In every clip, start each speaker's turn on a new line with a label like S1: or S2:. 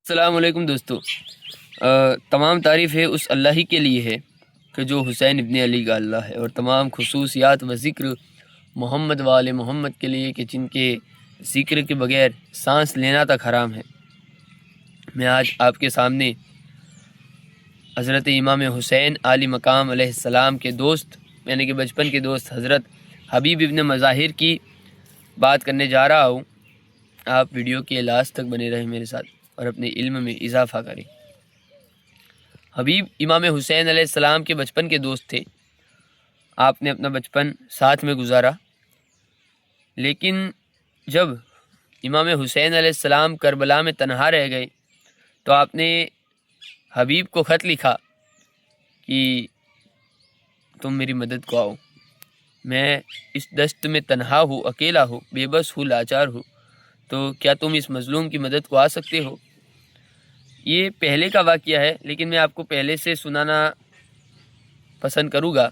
S1: السلام علیکم دوستو، تمام تعریف ہے اس اللہ ہی کے لیے ہے کہ جو حسین ابن علی کا اللہ ہے، اور تمام خصوصیات و ذکر محمد والے محمد کے لیے کہ جن کے ذکر کے بغیر سانس لینا تک حرام ہے۔ میں آج آپ کے سامنے حضرت امام حسین عالی مقام علیہ السلام کے دوست یعنی کہ بچپن کے دوست حضرت حبیب ابن مظاہر کی بات کرنے جا رہا ہوں۔ آپ ویڈیو کے لاسٹ تک بنے رہیں میرے ساتھ اور اپنے علم میں اضافہ کریں۔ حبیب امام حسین علیہ السلام کے بچپن کے دوست تھے۔ آپ نے اپنا بچپن ساتھ میں گزارا، لیکن جب امام حسین علیہ السلام کربلا میں تنہا رہ گئے تو آپ نے حبیب کو خط لکھا کہ تم میری مدد کو آؤ، میں اس دشت میں تنہا ہوں، اکیلا ہوں، بے بس ہوں، لاچار ہوں، تو کیا تم اس مظلوم کی مدد کو آ سکتے ہو؟ یہ پہلے کا واقعہ ہے، لیکن میں آپ کو پہلے سے سنانا پسند کروں گا۔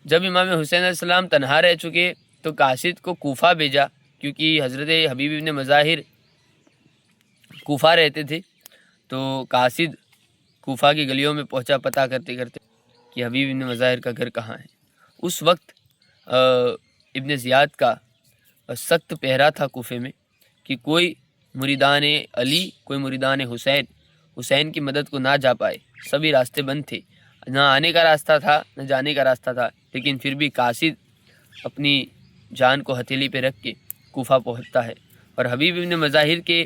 S1: جب امام حسین علیہ السلام تنہا رہ چکے تو قاصد کو کوفہ بھیجا، کیونکہ حضرت حبیب ابن مظاہر کوفہ رہتے تھے۔ تو قاصد کوفہ کی گلیوں میں پہنچا پتہ کرتے کرتے کہ حبیب ابن مظاہر کا گھر کہاں ہے۔ اس وقت ابن زیاد کا سخت پہرا تھا کوفے میں کہ کوئی مریدان علی، کوئی مریدان حسین کی مدد کو نہ جا پائے۔ سبھی راستے بند تھے، نہ آنے کا راستہ تھا نہ جانے کا راستہ تھا، لیکن پھر بھی قاصد اپنی جان کو ہتھیلی پہ رکھ کے کوفہ پہنچتا ہے اور حبیب ابن مظاہر کے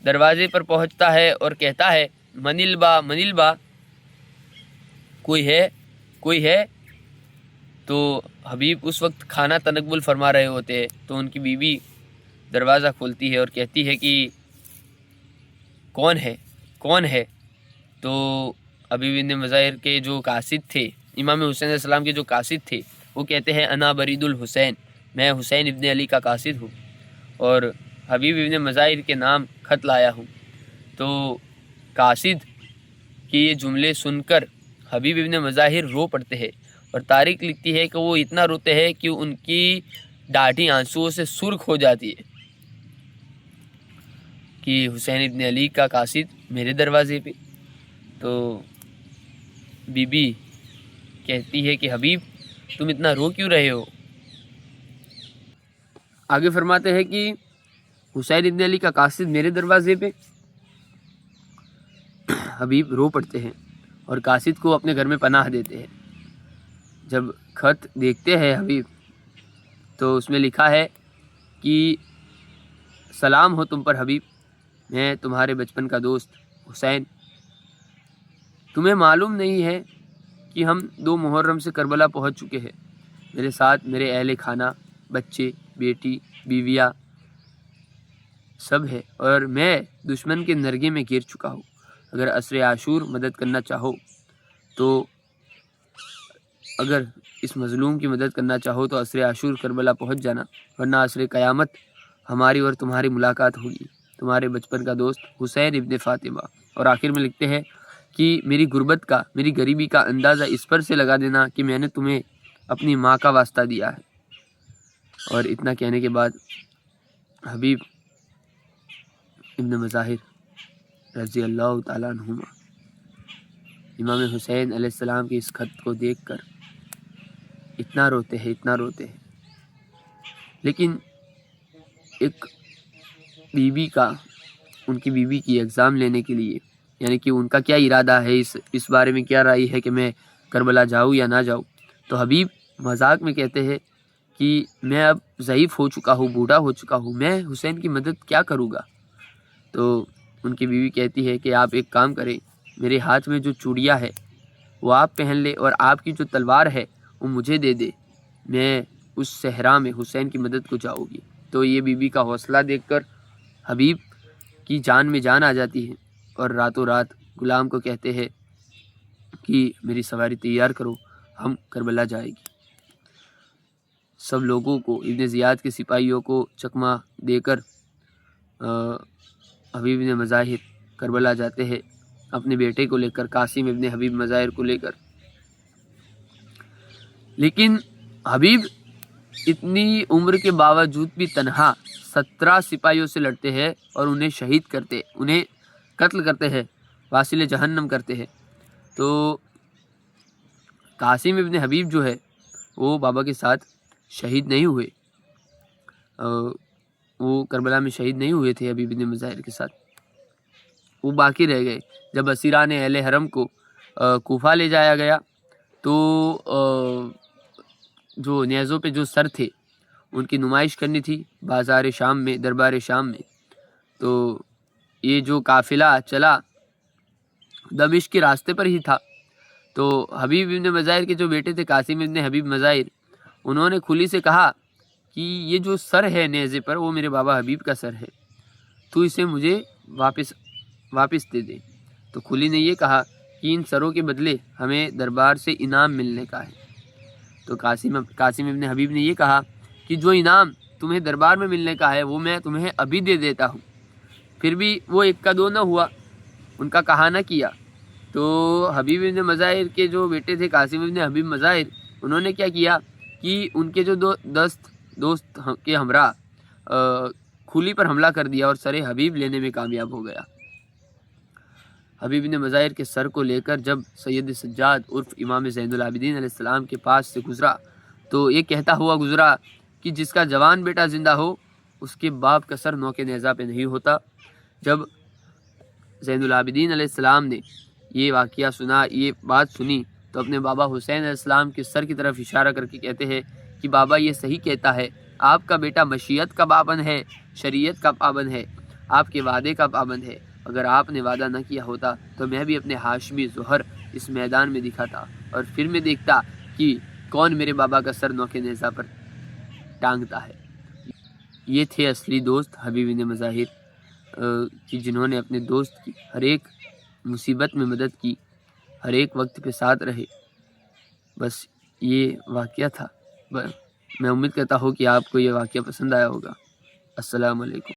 S1: دروازے پر پہنچتا ہے اور کہتا ہے منلبا، کوئی ہے۔ تو حبیب اس وقت کھانا تنقل فرما رہے ہوتے ہیں، تو ان کی بیوی دروازہ کھولتی ہے اور کہتی ہے کہ کون ہے؟ تو حبیب ابن مظاہر کے جو قاصد تھے، امام حسین علیہ السلام کے جو قاصد تھے، وہ کہتے ہیں انا برید الحسین، میں حسین ابن علی کا قاصد ہوں اور حبیب ابن مظاہر کے نام خط لایا ہوں۔ تو قاصد کی یہ جملے سن کر حبیب ابن مظاہر رو پڑتے ہیں، اور تاریخ لکھتی ہے کہ وہ اتنا روتے ہیں کہ ان کی داڑھی آنسوؤں سے سرخ ہو جاتی ہے کہ حسین ابن علی کا قاصد میرے دروازے پہ۔ تو بی بی کہتی ہے کہ حبیب تم اتنا رو کیوں رہے ہو؟ آگے فرماتے ہیں کہ حسین ابن علی کا قاصد میرے دروازے پہ۔ حبیب رو پڑتے ہیں اور قاصد کو اپنے گھر میں پناہ دیتے ہیں۔ جب خط دیکھتے ہیں حبیب تو اس میں لکھا ہے کہ سلام ہو تم پر حبیب، میں تمہارے بچپن کا دوست حسین۔ تمہیں معلوم نہیں ہے کہ ہم 2 محرم سے کربلا پہنچ چکے ہیں۔ میرے ساتھ میرے اہل خانہ، بچے، بیٹی، بیویاں سب ہے، اور میں دشمن کے نرگے میں گر چکا ہوں۔ اگر عصر عاشور مدد کرنا چاہو تو اگر اس مظلوم کی مدد کرنا چاہو تو عصر عاشور کربلا پہنچ جانا، ورنہ عصر قیامت ہماری اور تمہاری ملاقات ہوگی۔ تمہارے بچپن کا دوست حسین ابن فاطمہ۔ اور آخر میں لکھتے ہیں کہ میری غربت کا، میری غریبی کا اندازہ اس پر سے لگا دینا کہ میں نے تمہیں اپنی ماں کا واسطہ دیا ہے۔ اور اتنا کہنے کے بعد حبیب ابن مظاہر رضی اللہ تعالیٰ عنہما امام حسین علیہ السلام کے اس خط کو دیکھ کر اتنا روتے ہیں۔ لیکن ایک بیوی کا، ان کی بیوی کی ایگزام لینے کے لیے، یعنی کہ ان کا کیا ارادہ ہے، اس بارے میں کیا رائے ہے کہ میں کربلا جاؤں یا نہ جاؤں، تو حبیب مذاق میں کہتے ہیں کہ میں اب ضعیف ہو چکا ہوں، بوڑھا ہو چکا ہوں، میں حسین کی مدد کیا کروں گا؟ تو ان کی بیوی کہتی ہے کہ آپ ایک کام کریں، میرے ہاتھ میں جو چوڑیاں ہے وہ آپ پہن لے، اور آپ کی جو تلوار ہے وہ مجھے دے دے، میں اس صحرا میں حسین کی مدد کو جاؤں گی۔ تو یہ بیوی کا حوصلہ دیکھ کر حبیب کی جان میں جان آ جاتی ہے، اور راتوں رات غلام کو کہتے ہیں کہ میری سواری تیار کرو، ہم کربلا جائے گی۔ سب لوگوں کو، ابن زیاد کے سپاہیوں کو چکمہ دے کر حبیب ابن مظاہر کربلا جاتے ہیں اپنے بیٹے کو لے کر، قاسم ابن حبیب مظاہر کو لے کر۔ لیکن حبیب اتنی عمر کے باوجود بھی تنہا 17 سپاہیوں سے لڑتے ہیں اور انہیں شہید کرتے، انہیں قتل کرتے ہیں، واصل جہنم کرتے ہیں۔ تو قاسم ابن حبیب جو ہے وہ بابا کے ساتھ شہید نہیں ہوئے، وہ کربلا میں شہید نہیں ہوئے تھے حبیب ابن مظاہر کے ساتھ، وہ باقی رہ گئے۔ جب اسیران اہل حرم کو کوفہ لے جایا گیا تو جو نیزوں پہ جو سر تھے ان کی نمائش کرنی تھی بازار شام میں، دربار شام میں۔ تو یہ جو قافلہ چلا دمشق کے راستے پر ہی تھا، تو حبیب ابن مظاہر کے جو بیٹے تھے قاسم ابن حبیب مظاہر، انہوں نے کھلی سے کہا کہ یہ جو سر ہے نیزے پر وہ میرے بابا حبیب کا سر ہے، تو اسے مجھے واپس دے دے۔ تو کھلی نے یہ کہا کہ ان سروں کے بدلے ہمیں دربار سے انعام ملنے کا ہے۔ تو قاسم ابن حبیب نے یہ کہا کہ جو انعام تمہیں دربار میں ملنے کا ہے وہ میں تمہیں ابھی دے دیتا ہوں۔ پھر بھی وہ ایک کا دو نہ ہوا، ان کا کہا نہ کیا۔ تو حبیب ابن مظاہر کے جو بیٹے تھے قاسم ابن حبیب مظاہر، انہوں نے کیا کیا کہ ان کے جو دوست کے ہمراہ کھلی پر حملہ کر دیا اور سر حبیب لینے میں کامیاب ہو گیا۔ حبیب ابن مظاہر کے سر کو لے کر جب سید سجاد عرف امام زین العابدین علیہ السلام کے پاس سے گزرا تو یہ کہتا ہوا گزرا کہ جس کا جوان بیٹا زندہ ہو اس کے باپ کا سر نوکے نیزہ پہ نہیں ہوتا۔ جب زین العابدین علیہ السلام نے یہ واقعہ سنا، یہ بات سنی، تو اپنے بابا حسین علیہ السلام کے سر کی طرف اشارہ کر کے کہتے ہیں کہ بابا یہ صحیح کہتا ہے، آپ کا بیٹا مشیت کا پابند ہے، شریعت کا پابند ہے، آپ کے وعدے کا پابند ہے۔ اگر آپ نے وعدہ نہ کیا ہوتا تو میں بھی اپنے ہاشمی ظہر اس میدان میں دکھاتا اور پھر میں دیکھتا کہ کون میرے بابا کا سر نوکے نیزہ پر ٹانگتا ہے۔ یہ تھے اصلی دوست حبیب ابن مظاہر، کہ جنہوں نے اپنے دوست کی ہر ایک مصیبت میں مدد کی، ہر ایک وقت پہ ساتھ رہے۔ بس یہ واقعہ تھا۔ میں امید کرتا ہوں کہ آپ کو یہ واقعہ پسند آیا ہوگا۔ السلام علیکم۔